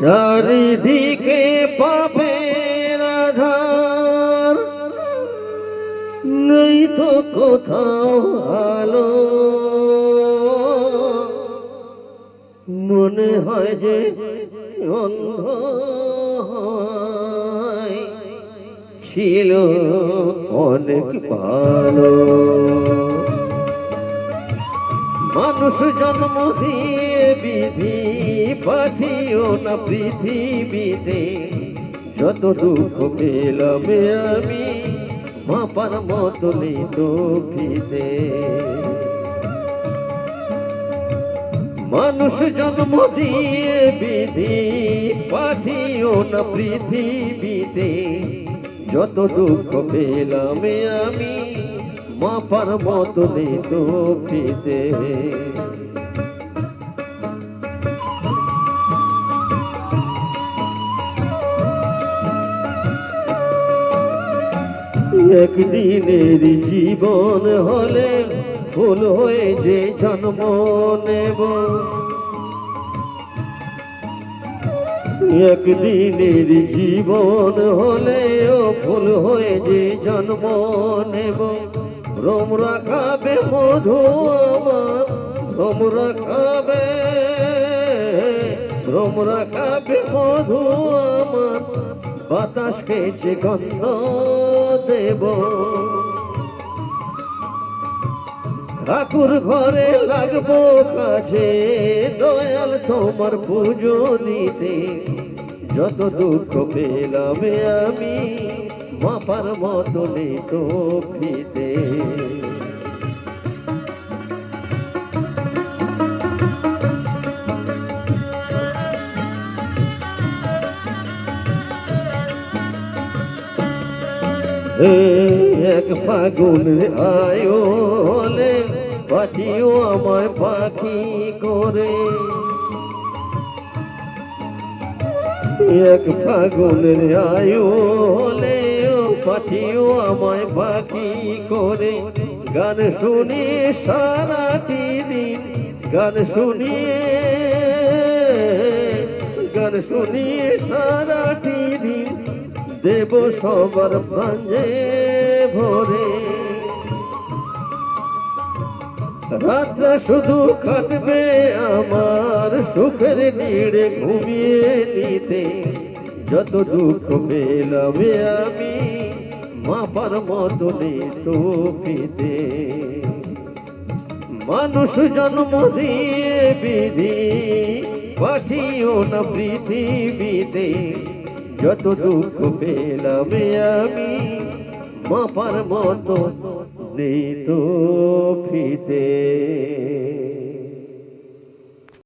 চারিদিকে পাপের আধার, নেই তো কোথাও আলো। মনে হয় যে অন্ধ ছিল অনেক ভালো। মানুষ জন্ম দিয়ে বিধি পাঠিও না পৃথিবীতে। যত দুঃখ পেলাম আমি মাপার মতো নেই তো ফিতে। মানুষ জন্ম দিয়ে বিধি পাঠিও না পৃথিবীতে। যত দুঃখ পেলাম আমি মাপার মতো নেই তো ফিতে। একদিনের জীবন হলে ফুল হয়ে যে জন্ম নেব। একদিনের জীবন হলে ফুল হয়ে যে জন্ম নেব। ভ্রমরা খাবে মধু আমার, ভ্রমরা খাবে, ভ্রমরা খাবে মধু আমার। বাতাস খেয়েছে গন্ধ দেব। ঠাকুর ঘরে লাগবো কাছে দয়াল তোমার পুজো দিতে। যত দুঃখ পেলাম আমি মাপার মতো নেই তো ফিতে। এক ফাগুন আয়ো হলে পাঠিও আমায় পাখি করে। এক ফাগুন আয়ো হলে পাঠিও আমায় পাখি করে। গান শুনিয়ে সারাটি দিন, গান শুনিয়ে, গান শুনিয়ে সারাটি দিন দেব সবার প্রাণে ভরে। রাতটা শুধু কাটবে আমার সুখের নিড়ে ঘুমিয়ে নিতে। যত দুঃখ পেলাম আমি মাপার মতো নেই তো ফিতে। মানুষ জন্ম দিয়ে বিধি পাঠিও না পৃথিবীতে। যত দুঃখ পেলাম আমি মাপার মতো নেই তো ফিতে।